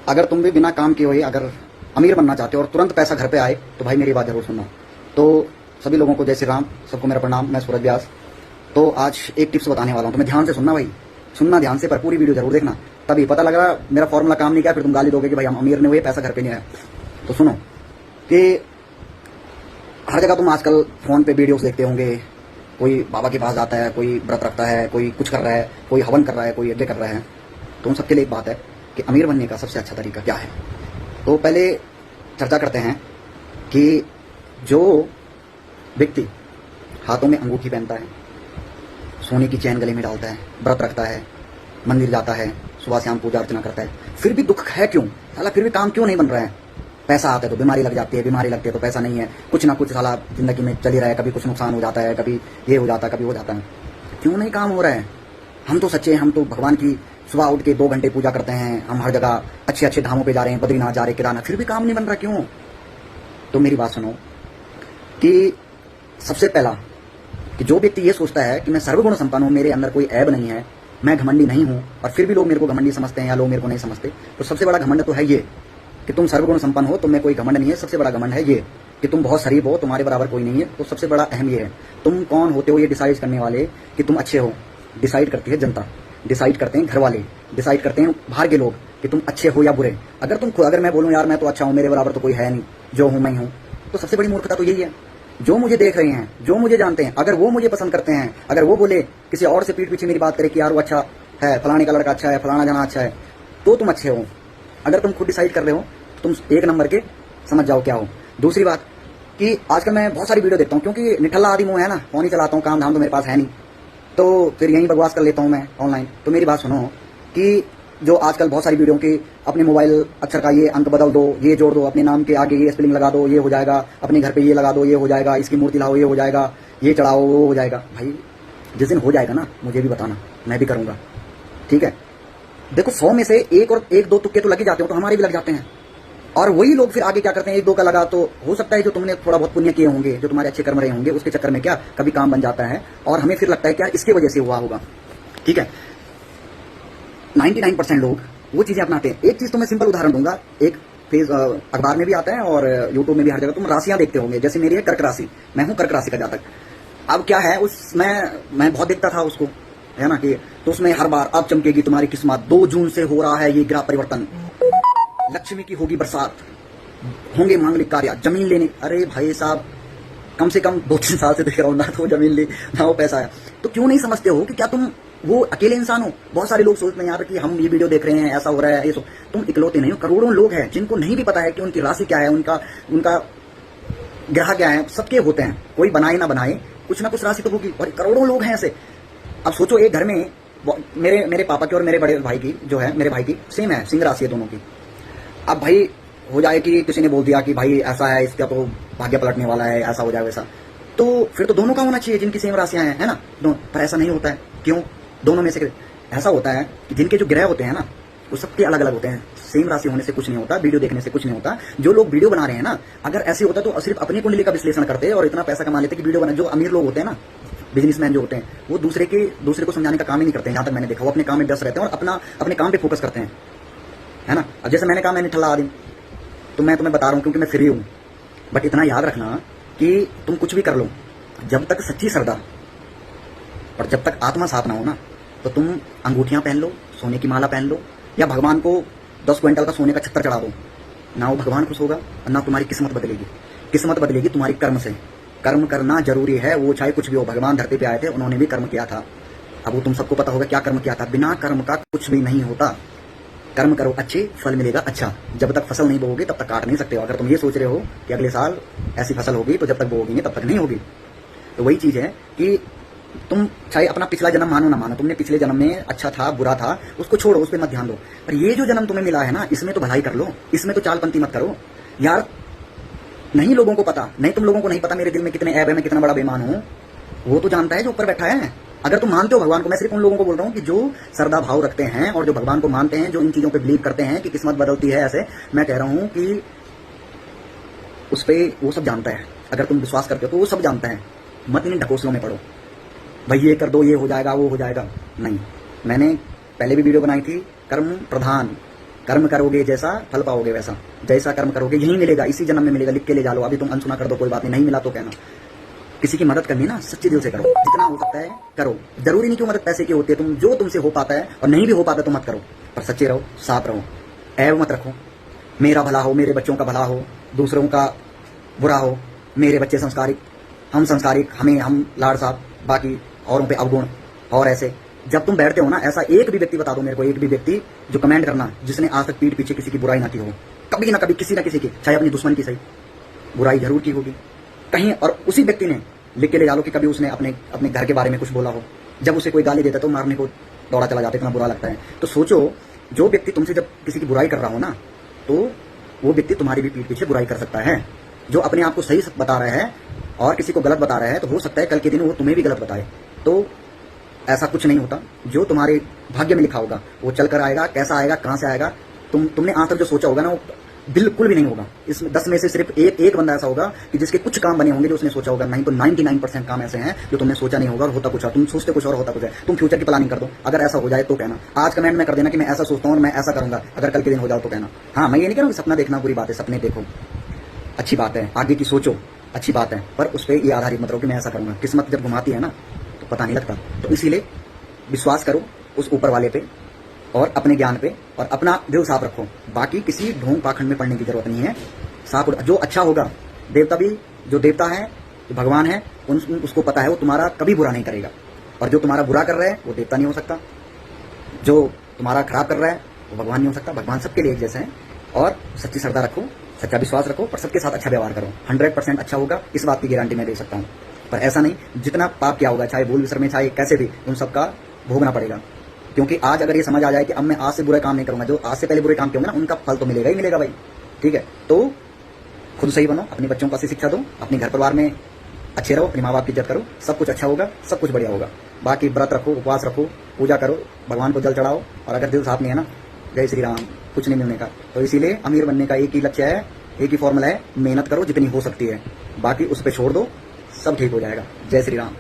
अगर तुम भी बिना काम किए हुए अगर अमीर बनना चाहते हो और तुरंत पैसा घर पे आए तो भाई मेरी बात जरूर सुनना। तो सभी लोगों को जय श्री राम, सबको मेरा प्रणाम। मैं सूरज व्यास। तो आज एक टिप्स बताने वाला हूँ, तुम्हें ध्यान से सुनना भाई, सुनना ध्यान से, पर पूरी वीडियो जरूर देखना, तभी पता लग रहा मेरा फॉर्मूला काम नहीं किया, फिर तुम गाली दोगे कि भाई हम अमीर नहीं हुए, पैसा घर पे नहीं आया। तो सुनो कि हर जगह तुम आजकल फोन पे वीडियोस देखते होंगे, कोई बाबा के पास जाता है, कोई व्रत रखता है, कोई कुछ कर रहा है, कोई हवन कर रहा है, कोई यज्ञ कर रहा है। तो उन सबके लिए एक बात है कि अमीर बनने का सबसे अच्छा तरीका क्या है। तो पहले चर्चा करते हैं कि जो व्यक्ति हाथों में अंगूठी पहनता है, सोने की चैन गले में डालता है, व्रत रखता है, मंदिर जाता है, सुबह शाम पूजा अर्चना करता है, फिर भी दुख है क्यों, साला फिर भी काम क्यों नहीं बन रहा है। पैसा आता है तो बीमारी लग जाती है, बीमारी लगती है तो पैसा नहीं है, कुछ ना कुछ साला जिंदगी में चल ही रहा है, कभी कुछ नुकसान हो जाता है, कभी ये हो जाता है, कभी हो जाता है, क्यों नहीं काम हो रहा है। हम तो सच्चे, हम तो भगवान की सुबह उठ के 2 घंटे पूजा करते हैं, हम हर जगह अच्छे अच्छे धामों पे जा रहे हैं, बद्रीनाथ जा रहे हैं, केदारनाथ, फिर भी काम नहीं बन रहा क्यों। तो मेरी बात सुनो कि सबसे पहला कि जो व्यक्ति ये सोचता है कि मैं सर्वगुण संपन्न हूं, मेरे अंदर कोई ऐब नहीं है, मैं घमंडी नहीं हूं, और फिर भी लोग मेरे को घमंडी समझते हैं या लोग मेरे को नहीं समझते, तो सबसे बड़ा घमंड तो है ये कि तुम सर्वगुण संपन्न हो, तुम्हें कोई घमंड नहीं है। सबसे बड़ा घमंड है ये कि तुम बहुत शरीफ हो, तुम्हारे बराबर कोई नहीं है। तो सबसे बड़ा अहम ये है, तुम कौन होते हो ये डिसाइड करने वाले कि तुम अच्छे हो, डिसाइड करती है जनता, डिसाइड करते हैं घर वाले, डिसाइड करते हैं बाहर के लोग कि तुम अच्छे हो या बुरे। अगर मैं बोलूं यार मैं तो अच्छा हूं, मेरे बराबर तो कोई है नहीं, जो हूं मैं हूं, तो सबसे बड़ी मूर्खता तो यही है। जो मुझे देख रहे हैं, जो मुझे जानते हैं, अगर वो मुझे पसंद करते हैं, अगर वो बोले किसी और से पीठ पीछे मेरी बात करे कि यार वो अच्छा है, फलाने का लड़का अच्छा है, फलाना जना अच्छा है, तो तुम अच्छे हो। अगर तुम खुद डिसाइड कर रहे हो तुम एक नंबर के समझ जाओ क्या हो। दूसरी बात कि आजकल मैं बहुत सारी वीडियो देखता हूँ, क्योंकि निठल्ला आदि मुंह है ना, फोन ही चलाता हूँ, काम धाम तो मेरे पास है नहीं, तो फिर यहीं बकवास कर लेता हूँ मैं ऑनलाइन। तो मेरी बात सुनो कि जो आजकल बहुत सारी वीडियो की अपने मोबाइल अक्षर का ये अंक बदल दो, ये जोड़ दो, अपने नाम के आगे ये स्पेलिंग लगा दो, ये हो जाएगा, अपने घर पे ये लगा दो, ये हो जाएगा, इसकी मूर्ति लाओ, ये हो जाएगा, ये चढ़ाओ, वो हो जाएगा। भाई जिस दिन हो जाएगा ना मुझे भी बताना, मैं भी करूंगा, ठीक है। देखो 100 में से एक दो तुक्के तो लग ही जाते हो, तो हमारे भी लग जाते हैं, और वही लोग फिर आगे क्या करते हैं, 1-2 का लगा तो हो सकता है जो तुमने थोड़ा बहुत पुण्य किए होंगे, जो तुम्हारे अच्छे कर्म रहे होंगे, उसके चक्कर में क्या कभी काम बन जाता है, और हमें फिर लगता है क्या इसके वजह से हुआ होगा, ठीक है। 99% लोग वो चीजें अपनाते हैं। एक चीज तो मैं सिंपल उदाहरण दूंगा, एक फेज अखबार में भी आता है और यूट्यूब में भी, हर जगह तुम राशियां देखते होंगे। जैसे मेरी है कर्क राशि, मैं हूं कर्क राशि का जातक। अब क्या है मैं बहुत देखता था उसको, है ना, कि तो उसमें हर बार अब चमकेगी तुम्हारी किस्मत, 2 जून से हो रहा है ये ग्रह परिवर्तन, लक्ष्मी की होगी बरसात, होंगे मांगलिक कार्य, जमीन लेने। अरे भाई साहब कम से कम 2-3 साल से देख रहा हूं ना, तो जमीन ले ना वो पैसा है। तो क्यों नहीं समझते हो कि क्या तुम वो अकेले इंसान हो। बहुत सारे लोग सोचते हैं यार कि हम ये वीडियो देख रहे हैं, ऐसा हो रहा है, ये सो, तुम इकलौते नहीं हो, करोड़ों लोग हैं जिनको नहीं भी पता है कि उनकी राशि क्या है, उनका ग्रह क्या है। सबके होते हैं, कोई बनाए ना बनाए, कुछ ना कुछ राशि तो होगी, और करोड़ों लोग हैं ऐसे। अब सोचो एक घर में मेरे पापा की और मेरे बड़े भाई की, जो है मेरे भाई की सेम है, सिंह राशि है दोनों की। अब भाई हो जाए कि किसी ने बोल दिया कि भाई ऐसा है, इसका तो भाग्य पलटने वाला है, ऐसा हो जाए वैसा, तो फिर तो दोनों का होना चाहिए जिनकी सेम राशियां हैं, है ना। पर ऐसा नहीं होता है, क्यों। दोनों में से ऐसा होता है कि जिनके जो ग्रह होते हैं ना वो सबके अलग अलग होते हैं। सेम राशि होने से कुछ नहीं होता, वीडियो देखने से कुछ नहीं होता। जो लोग वीडियो बना रहे हैं ना, अगर ऐसे होता तो सिर्फ अपनी कुंडली का विश्लेषण करते और इतना पैसा कमा लेते कि वीडियो बना। जो अमीर लोग होते हैं ना, बिजनेसमैन जो होते हैं, वो दूसरे को समझाने का काम ही नहीं करते हैं, जहां तक मैंने देखा। वो अपने काम में व्यस्त रहते हैं और अपने काम पे फोकस करते हैं, है ना। अब जैसे मैंने कहा मैंने ठल्ला आदमी, तो मैं तुम्हें बता रहा हूं क्योंकि मैं फ्री हूं। बट इतना याद रखना कि तुम कुछ भी कर लो, जब तक सच्ची श्रद्धा और जब तक आत्मा साथ ना हो ना, तो तुम अंगूठियां पहन लो, सोने की माला पहन लो, या भगवान को 10 क्विंटल का सोने का छत्तर चढ़ा दो, ना वो भगवान खुश होगा और ना तुम्हारी किस्मत बदलेगी। किस्मत बदलेगी तुम्हारी कर्म से। कर्म करना जरूरी है, वो चाहे कुछ भी हो। भगवान धरती पे आए थे, उन्होंने भी कर्म किया था। अब वो तुम सबको पता होगा क्या कर्म किया था। बिना कर्म का कुछ भी नहीं होता। कर्म करो अच्छे, फल मिलेगा अच्छा। जब तक फसल नहीं बोओगे तब तक काट नहीं सकते हो। अगर तुम ये सोच रहे हो कि अगले साल ऐसी फसल होगी तो जब तक बोओगे तब तक नहीं होगी, तो वही चीज है कि तुम चाहे अपना पिछला जन्म मानो ना मानो, तुमने पिछले जन्म में अच्छा था बुरा था उसको छोड़ो, उस पर मत ध्यान दो। पर ये जो जन्म तुम्हें मिला है ना, इसमें तो भलाई कर लो, इसमें तो चालपंती मत करो यार। नहीं लोगों को पता, नहीं तुम लोगों को नहीं पता मेरे दिल में कितने ऐब है, मैं कितना बड़ा बेईमान हूं। वो तो जानता है जो ऊपर बैठा है। अगर तुम मानते हो भगवान को, मैं सिर्फ उन लोगों को बोल रहा हूं कि जो श्रद्धा भाव रखते हैं और जो भगवान को मानते हैं, जो इन चीजों पे बिलीव करते हैं कि किस्मत बदलती है, ऐसे मैं कह रहा हूं कि उस पे वो सब जानता है। अगर तुम विश्वास करते हो तो वो सब जानता है। मत इन ढकोसलों में पड़ो, भाई ये कर दो, ये हो जाएगा, वो हो जाएगा। नहीं, मैंने पहले भी वीडियो बनाई थी, कर्म प्रधान कर्म करोगे जैसा फल पाओगे वैसा, जैसा कर्म करोगे यही मिलेगा, इसी जन्म में मिलेगा। लिख के ले जा लो, अभी तुम अनसुना कर दो कोई बात नहीं, नहीं मिला तो कहना। किसी की मदद करनी ना सच्चे दिल से करो, जितना हो सकता है करो। जरूरी नहीं कि मदद पैसे की होती है, तुम जो तुमसे हो पाता है, और नहीं भी हो पाता तो मत करो, पर सच्चे रहो, साफ रहो, ऐब मत रखो। मेरा भला हो, मेरे बच्चों का भला हो, दूसरों का बुरा हो, मेरे बच्चे संस्कारिक, हम संस्कारिक, हम लाड़ साहब, बाकी औरों पे अवगुण। और ऐसे जब तुम बैठते हो ना, ऐसा एक भी व्यक्ति बता दो मेरे को, एक भी व्यक्ति जो कमेंट करना जिसने आज तक पीठ पीछे किसी की बुराई ना की हो, कभी ना कभी किसी ना किसी की, चाहे अपनी दुश्मन की सही, बुराई जरूर की होगी कहीं। और उसी व्यक्ति ने लिख के ले जा लो कि कभी उसने अपने घर के बारे में कुछ बोला हो, जब उसे कोई गाली देता तो मारने को दौड़ा चला जाता, इतना बुरा लगता है। तो सोचो, जो व्यक्ति तुमसे जब किसी की बुराई कर रहा हो ना, तो वो व्यक्ति तुम्हारी भी पीठ पीछे बुराई कर सकता है। जो अपने आप को सही बता रहा है और किसी को गलत बता रहा है, तो हो सकता है कल के दिन वो तुम्हें भी गलत बताए। तो ऐसा कुछ नहीं होता, जो तुम्हारे भाग्य में लिखा होगा वो चल कर आएगा। कैसा आएगा, कहां से आएगा, तुमने आज तक जो सोचा होगा ना, वो बिल्कुल भी नहीं होगा। इसमें 10 में से सिर्फ एक बंदा ऐसा होगा कि जिसके कुछ काम बने होंगे जो उसने सोचा होगा, नहीं तो 99% काम ऐसे हैं जो तुमने सोचा नहीं होगा और होता कुछ है। तुम सोचते कुछ और होता कुछ है। तुम फ्यूचर की प्लानिंग कर दो, अगर ऐसा हो जाए तो कहना। आज कमेंट में कर देना कि मैं ऐसा सोचता हूँ और मैं ऐसा करूंगा, अगर कल के दिन हो जाओ तो कहना। हाँ, मैं ये नहीं कह रहा हूँ सपना देखना बुरी बात है, सपने देखो अच्छी बात है, आगे की सोचो अच्छी बात है, पर उस पर ये आधारित मत रहो कि मैं ऐसा करूंगा। किस्मत जब घुमाती है ना तो पता नहीं लगता। तो इसीलिए विश्वास करो उस ऊपर वाले पे और अपने ज्ञान पे, और अपना दिल साफ रखो। बाकी किसी ढोंग पाखंड में पड़ने की जरूरत नहीं है। साफ, जो अच्छा होगा, देवता भी, जो देवता है, जो भगवान है, उसको पता है वो तुम्हारा कभी बुरा नहीं करेगा। और जो तुम्हारा बुरा कर रहा है वो देवता नहीं हो सकता, जो तुम्हारा खराब कर रहा है वो भगवान नहीं हो सकता। भगवान सबके लिए एक जैसे हैं। और सच्ची श्रद्धा रखो, सच्चा विश्वास रखो, और सबके साथ अच्छा व्यवहार करो। 100% अच्छा होगा, इस बात की गारंटी मैं दे सकता हूँ। पर ऐसा नहीं, जितना पाप किया होगा, चाहे भूल विसर में, चाहे कैसे भी, उन सबका भोगना पड़ेगा। क्योंकि आज अगर ये समझ आ जाए कि अब मैं आज से बुरे काम नहीं करूंगा, जो आज से पहले बुरे काम किए होंगे ना, उनका फल तो मिलेगा ही मिलेगा भाई। ठीक है, तो खुद सही बनो, अपने बच्चों को अच्छी शिक्षा दो, अपने घर परिवार में अच्छे रहो, अपने माँ बाप की इज्जत करो, सब कुछ अच्छा होगा, सब कुछ बढ़िया होगा। बाकी व्रत रखो, उपवास रखो, पूजा करो, भगवान को जल चढ़ाओ। और अगर दिल साफ नहीं है ना, जय श्री राम, कुछ नहीं मिलने का। तो इसीलिए अमीर बनने का एक ही लक्ष्य है, एक ही फॉर्मूला है, मेहनत करो जितनी हो सकती है, बाकी उस पर छोड़ दो, सब ठीक हो जाएगा। जय श्री राम।